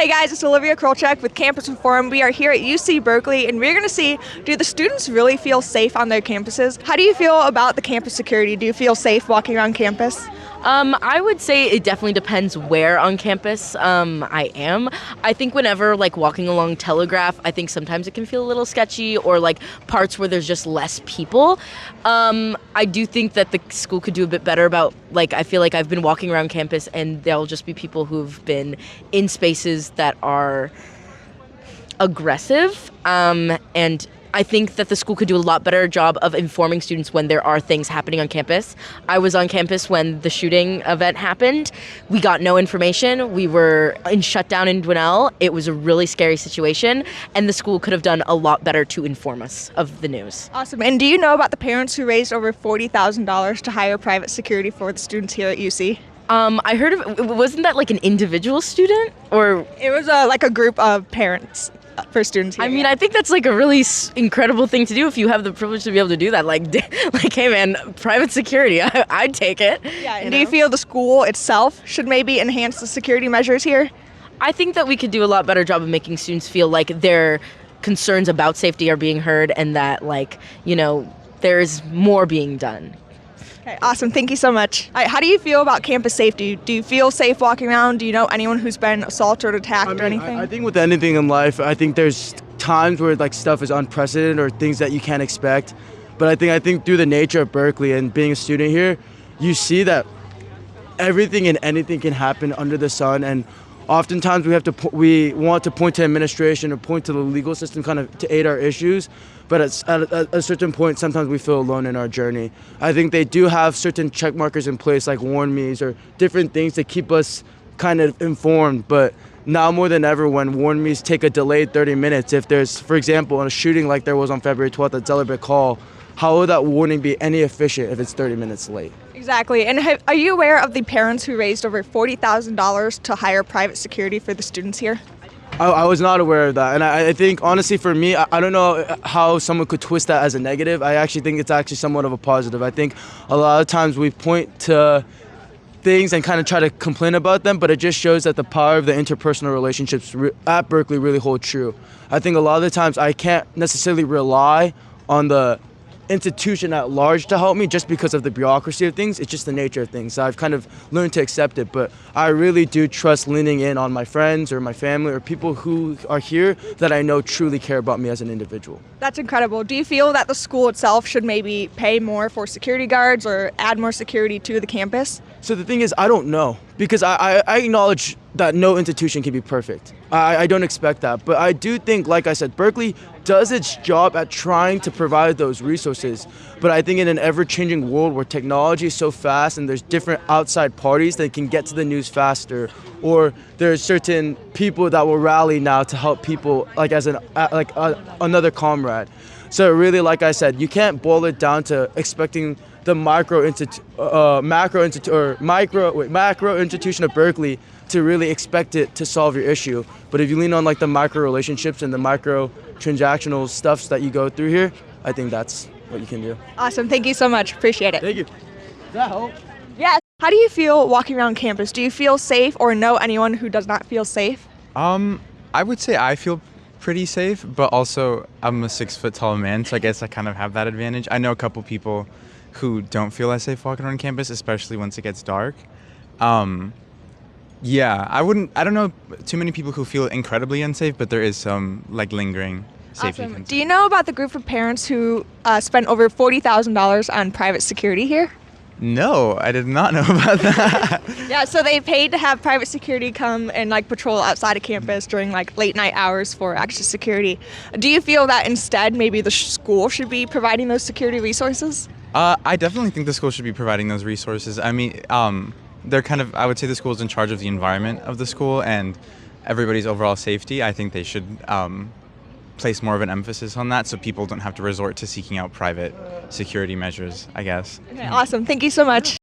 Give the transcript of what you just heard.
Hey guys, it's Olivia Krolczyk with Campus Reform. We are here at UC Berkeley and we're going to see, do the students really feel safe on their campuses? How do you feel about the campus security? Do you feel safe walking around campus? I would say it definitely depends where on campus I am. I think whenever walking along Telegraph, I think sometimes it can feel a little sketchy, or parts where there's just less people. I do think that the school could do a bit better about, I feel like I've been walking around campus and there'll just be people who've been in spaces that are aggressive, and I think that the school could do a lot better job of informing students when there are things happening on campus. I was on campus when the shooting event happened. We got no information. We were in shutdown in Dwinell. It was a really scary situation, and the school could have done a lot better to inform us of the news. Awesome. And do you know about the parents who raised over $40,000 to hire private security for the students here at UC? I heard of, wasn't that an individual student? Or it was a group of parents for students here. I mean, I think that's a really incredible thing to do if you have the privilege to be able to do that. Hey man, private security, I'd take it. Yeah, and do you feel the school itself should maybe enhance the security measures here? I think that we could do a lot better job of making students feel like their concerns about safety are being heard, and that there's more being done. Okay, awesome. Thank you so much. How do you feel about campus safety? Do you feel safe walking around? Do you know anyone who's been assaulted or attacked or anything? I think with anything in life, I think there's times where stuff is unprecedented or things that you can't expect. But I think through the nature of Berkeley and being a student here, you see that everything and anything can happen under the sun, and oftentimes we want to point to administration or point to the legal system kind of to aid our issues, but at a certain point, sometimes we feel alone in our journey. I think they do have certain check markers in place, like warn me's or different things to keep us kind of informed, but now more than ever, when warn me's take a delayed 30 minutes, if there's, for example, a shooting like there was on February 12th at Zellerbach Hall, how will that warning be any efficient if it's 30 minutes late? Exactly. And are you aware of the parents who raised over $40,000 to hire private security for the students here? I was not aware of that, and I think honestly for me, I don't know how someone could twist that as a negative. I actually think it's actually somewhat of a positive. I think a lot of times we point to things and kind of try to complain about them, but it just shows that the power of the interpersonal relationships at Berkeley really hold true. I think a lot of the times I can't necessarily rely on the institution at large to help me just because of the bureaucracy of things. It's just the nature of things. I've kind of learned to accept it, but I really do trust leaning in on my friends or my family or people who are here that I know truly care about me as an individual. That's incredible. Do you feel that the school itself should maybe pay more for security guards or add more security to the campus? So the thing is, I don't know, because I acknowledge that no institution can be perfect. I don't expect that, but I do think, like I said, Berkeley does its job at trying to provide those resources. But I think in an ever-changing world where technology is so fast and there's different outside parties that can get to the news faster, or there's certain people that will rally now to help people as another comrade. So really, like I said, you can't boil it down to expecting the macro institution of Berkeley to really expect it to solve your issue. But if you lean on the micro relationships and the micro transactional stuffs that you go through here, I think that's what you can do. Awesome. Thank you so much. Appreciate it. Thank you. Does that help? Yes. How do you feel walking around campus? Do you feel safe or know anyone who does not feel safe? I would say I feel pretty safe, but also I'm a 6 foot tall man, so I guess I kind of have that advantage. I know a couple people who don't feel as safe walking around campus, especially once it gets dark. Yeah, I don't know too many people who feel incredibly unsafe, but there is some lingering safety concerns. Do you know about the group of parents who spent over $40,000 on private security here? No, I did not know about that. Yeah, so they paid to have private security come and patrol outside of campus during late night hours for extra security. Do you feel that instead maybe the school should be providing those security resources? I definitely think the school should be providing those resources. I mean, they're I would say the school is in charge of the environment of the school and everybody's overall safety. I think they should place more of an emphasis on that so people don't have to resort to seeking out private security measures, I guess. Okay, awesome. Thank you so much.